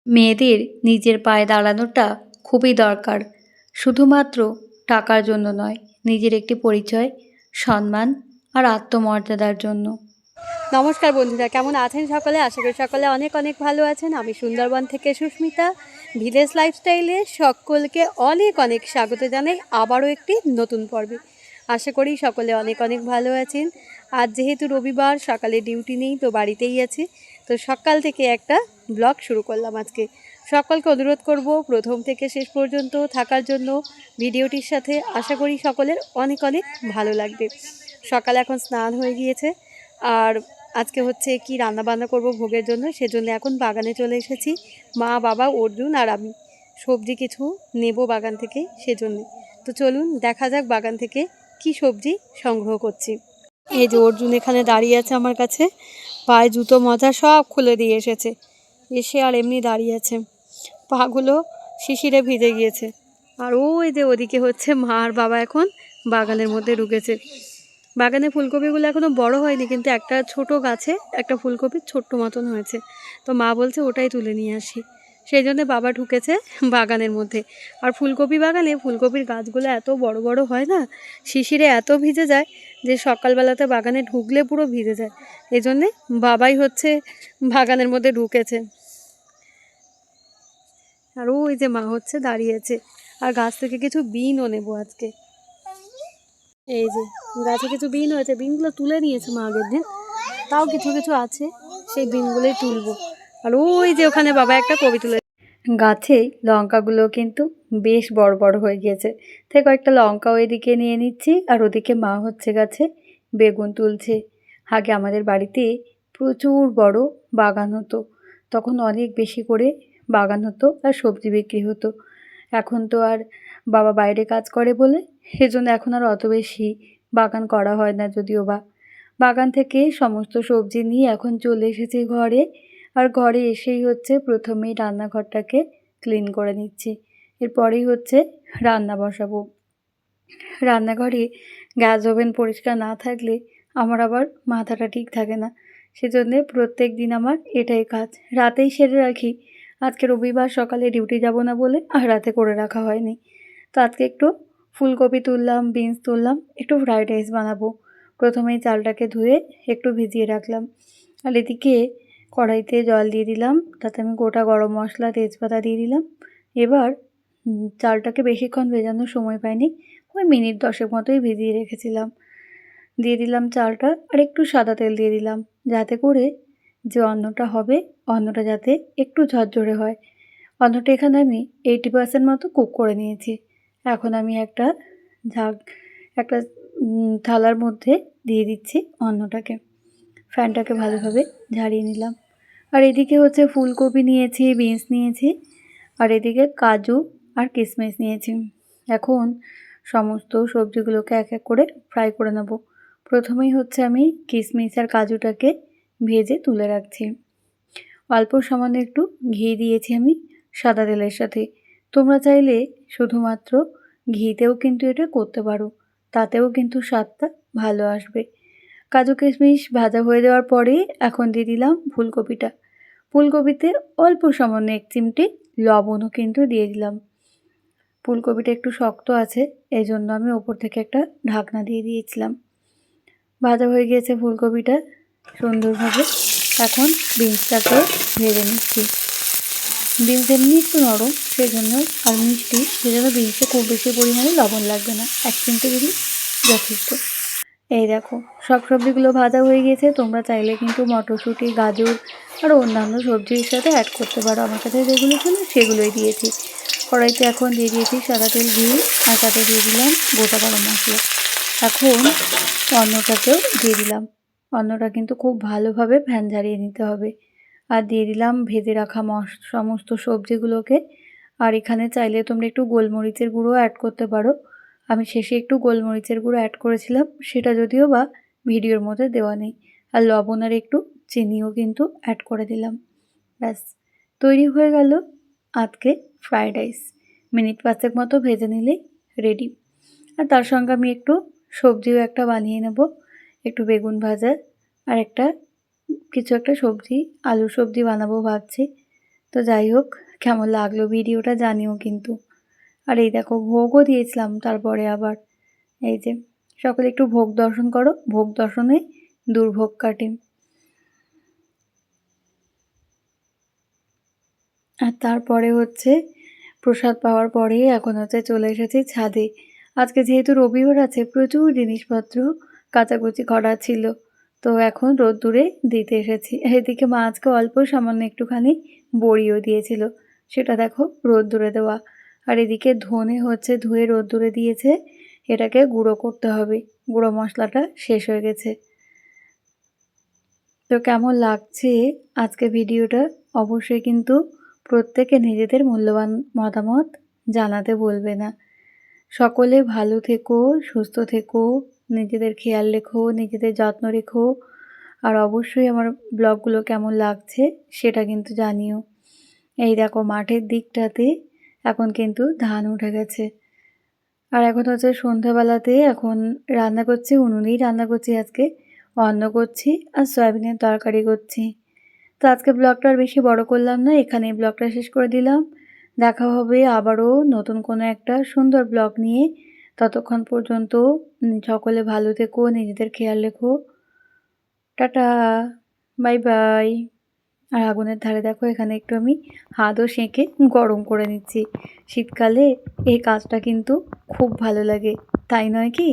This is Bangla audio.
মেয়েদের নিজের পায়ে দাঁড়ানোটা খুবই দরকার। শুধুমাত্র টাকার জন্য নয়, নিজের একটি পরিচয়, সম্মান আর আত্মমর্যাদার জন্য। নমস্কার বন্ধুরা, কেমন আছেন সকলে? আশা করি সকলে অনেক অনেক ভালো আছেন। আমি সুন্দরবন থেকে সুস্মিতা, ভিলেজ লাইফস্টাইলে সকলকে অনেক অনেক স্বাগত জানাই আবারও একটি নতুন পর্বে। আশা করি সকলে অনেক অনেক ভালো আছেন। আজ যেহেতু রবিবার, সকালে ডিউটি নেই, তো বাড়িতেই আছি। তো সকাল থেকে একটা ব্লগ শুরু করলাম আজকে। সকলকে অনুরোধ করব প্রথম থেকে শেষ পর্যন্ত থাকার জন্য ভিডিওটির সাথে। আশা করি সকলের অনেক অনেক ভালো লাগবে। সকালে এখন স্নান হয়ে গিয়েছে, আর আজকে হচ্ছে কি রান্না বান্না করব ভোগের জন্য, সেজন্য এখন বাগানে চলে এসেছি। মা, বাবা, অর্জুন আর আমি সবজি কিছু নেব বাগান থেকে, সেজন্য। তো চলুন দেখা যাক বাগান থেকে কি সবজি সংগ্রহ করছি। এই যে অর্জুন এখানে দাঁড়িয়ে আছে আমার কাছে, পায়ে জুতো মোজা সব খুলে দিয়ে এসেছে, এসে আর এমনি দাঁড়িয়ে আছে, পাগুলো শিশিরে ভিজে গিয়েছে। আর ওই যে ওদিকে হচ্ছে মা আর বাবা এখন বাগানের মধ্যে ঢুকেছে। বাগানে ফুলকপিগুলো এখনও বড় হয়নি, কিন্তু একটা ছোট গাছে একটা ফুলকপির ছোট্ট মতন হয়েছে। তো মা বলছে ওটাই তুলে নিয়ে আসি, সেই জন্যে বাবা ঢুকেছে বাগানের মধ্যে। আর ফুলকপি বাগানে ফুলকপির গাছগুলো এত বড় বড় হয় না, শিশিরে এত ভিজে যায় যে সকালবেলাতে বাগানে ঢুকলে পুরো ভিজে যায়। এই জন্যে বাবাই হচ্ছে বাগানের মধ্যে ঢুকেছে। আর ওই যে মা হচ্ছে দাঁড়িয়েছে, আর গাছ থেকে কিছু বিনও নেবো আজকে। এই যে গাছে কিছু বিন হয়েছে, বিনগুলো তুলে নিয়েছে মা আগের দিন, তাও কিছু কিছু আছে, সেই বিনগুলোই তুলবো। আর ওই যে ওখানে বাবা একটা কবি তুলে। গাছে লঙ্কাগুলো কিন্তু বেশ বড় বড় হয়ে গিয়েছে, তাই কয়েকটা লঙ্কাও এদিকে নিয়ে নিচ্ছি। আর ওদিকে মা হচ্ছে গাছে বেগুন তুলছে। আগে আমাদের বাড়িতে প্রচুর বড় বাগান হতো, তখন অনেক বেশি করে বাগান হতো আর সবজি বিক্রি হতো। এখন তো আর বাবা বাইরে কাজ করে বলে সেজন্য এখন আর অত বেশি বাগান করা হয় না। যদিও বা বাগান থেকে সমস্ত সবজি নিয়ে এখন চলে এসেছি ঘরে। আর ঘরে এসেই হচ্ছে প্রথমেই রান্নাঘরটাকে ক্লিন করে নিচ্ছি, এরপরেই হচ্ছে রান্না বসাবো। রান্নাঘরে গ্যাস ওভেন পরিষ্কার না থাকলে আমার আবার মাথাটা ঠিক থাকে না, সেজন্যে প্রত্যেক দিন আমার এটাই কাজ, রাতেই সেরে রাখি। আজকে রবিবার, সকালে ডিউটি যাব না বলে আর রাতে করে রাখা হয়নি। তো আজকে একটু ফুলকপি তুললাম, বিনস তুললাম, একটু ফ্রাইড রাইস বানাবো। প্রথমেই চালটাকে ধুয়ে একটু ভিজিয়ে রাখলাম। আর এদিকে কড়াইতে জল দিয়ে দিলাম, তাতে আমি গোটা গরম মশলা, তেজপাতা দিয়ে দিলাম। এবার চালটাকে বেশিক্ষণ ভেজানোর সময় পাইনি, ওই মিনিট 10 মতোই ভিজিয়ে রেখেছিলাম। দিয়ে দিলাম চালটা, আর একটু সাদা তেল দিয়ে দিলাম, যাতে করে যে অন্নটা হবে, অন্নটা যাতে একটু ঝরঝরে হয়। অন্নটা এখানে আমি 80% মতো কুক করে নিয়েছি। এখন আমি একটা ঝাঁক একটা থালার মধ্যে দিয়ে দিচ্ছি অন্নটাকে। ফ্যানটাকে ভালোভাবে ঝাড়িয়ে নিলাম। আর এদিকে হচ্ছে ফুলকপি নিয়েছি, বিনস নিয়েছি, আর এদিকে কাজু আর কিশমিশ নিয়েছি। এখন সমস্ত সবজিগুলোকে এক এক করে ফ্রাই করে নেব। প্রথমেই হচ্ছে আমি কিশমিশ আর কাজুটাকে ভেজে তুলে রাখছি। অল্প সামান্য একটু ঘি দিয়েছি আমি সাদা তেলের সাথে। তোমরা চাইলে শুধুমাত্র ঘিতেও কিন্তু এটা করতে পারো, তাতেও কিন্তু স্বাদটা ভালো আসবে। কাজু কিশমিশ ভাজা হয়ে যাওয়ার পরে এখন দিয়ে দিলাম ফুলকপিটা। ফুলকপিতে অল্প সামান্য 1 চিমটি লবণও কিন্তু দিয়ে দিলাম। ফুলকপিটা একটু শক্ত আছে, এই জন্য আমি ওপর থেকে একটা ঢাকনা দিয়ে দিয়েছিলাম। ভাজা হয়ে গিয়েছে ফুলকপিটা সুন্দরভাবে। এখন বিনসটাকেও ভেজে নিচ্ছি। বিনস এমনি একটু নরম, সেই জন্য, আর মিষ্টি, সেই জন্য বিনসে খুব বেশি পরিমাণে লবণ লাগবে না, 1 চিমটে দিলে যথেষ্ট। এই দেখো সব সবজিগুলো ভাজা হয়ে গিয়েছে। তোমরা চাইলে কিন্তু মটরশুঁটি, গাজর আর অন্যান্য সবজির সাথে অ্যাড করতে পারো। আমার কাছে যেগুলো ছিল সেগুলোই দিয়েছি। কড়াইতে এখন দিয়ে দিয়েছি সাদা তেল, ঘি, আর তাতে দিয়ে দিলাম গোটা গরম মশলা। এখন অন্নটাকেও দিয়ে দিলাম। অন্নটা কিন্তু খুব ভালোভাবে ফ্যান ঝারিয়ে নিতে হবে। আর দিয়ে দিলাম ভেজে রাখা সমস্ত সবজিগুলোকে। আর এখানে চাইলে তোমরা একটু গোলমরিচের গুঁড়ো অ্যাড করতে পারো। আমি শেষে একটু গোলমরিচের গুঁড়ো অ্যাড করেছিলাম, সেটা যদিও বা ভিডিওর মধ্যে দেওয়া নেই। আর লবণ আর একটু চিনিও কিন্তু অ্যাড করে দিলাম। ব্যাস, তৈরি হয়ে গেল আজকে ফ্রায়েড রাইস। মিনিট 5 মতো ভেজে নিলেই রেডি। আর তার সঙ্গে আমি একটু সবজিও একটা বানিয়ে নেব, একটু বেগুন ভাজা আর কিছু একটা সবজি, আলুর সবজি বানাবো ভাবছি। তো যাই হোক, কেমন লাগলো ভিডিওটা জানিও কিন্তু। আর এই দেখো ভোগও দিয়েছিলাম তারপরে আবার। এই যে সকলে একটু ভোগ দর্শন করো, ভোগ দর্শনে দুর্ভোগ কাটে। আর তারপরে হচ্ছে প্রসাদ পাওয়ার পরে এখন হচ্ছে চলে এসেছি ছাদে। আজকে যেহেতু রবিবার আছে প্রচুর জিনিসপত্র কাচাকুচি করা ছিল, তো এখন রোদ্দুরে দিতে এসেছি। এদিকে মা আজকে অল্প সামান্য একটুখানি বড়িও দিয়েছিল, সেটা দেখো রোদ্দুরে দেওয়া। আর এদিকে ধনে হচ্ছে ধুয়ে রোদ্দুরে দিয়েছে, এটাকে গুঁড়ো করতে হবে। গুঁড়ো মশলাটা শেষ হয়ে গেছে। তো কেমন লাগছে আজকে ভিডিওটা অবশ্যই কিন্তু প্রত্যেকে নিজেদের মূল্যবান মতামত জানাতে ভুলবে না। সকলে ভালো থেকো, সুস্থ থেকো, নিজেদের খেয়াল রেখো, নিজেদের যত্ন রেখো। আর অবশ্যই আমার ব্লগগুলো কেমন লাগছে সেটা কিন্তু জানিও। এই দেখো মাঠের দিকটাতে এখন কিন্তু ধান উঠে গেছে। আর এখন হচ্ছে সন্ধ্যাবেলাতে এখন রান্না করছি, উনুনেই রান্না করছি আজকে। অন্ন করছি আর সয়াবিনের তরকারি করছি। তো আজকে ব্লগটা আর বেশি বড় করলাম না, এখানেই ব্লগটা শেষ করে দিলাম। দেখা হবে আবারও নতুন কোনো একটা সুন্দর ব্লগ নিয়ে। ততক্ষণ পর্যন্ত সকলে ভালো থেকো, নিজেদের খেয়াল রেখো। Tata, bye bye. আর আগুনের ধারে দেখো এখানে একটু আমি হাতও সেঁকে গরম করে নিচ্ছি। শীতকালে এই কাজটা কিন্তু খুব ভালো লাগে, তাই নয় কি?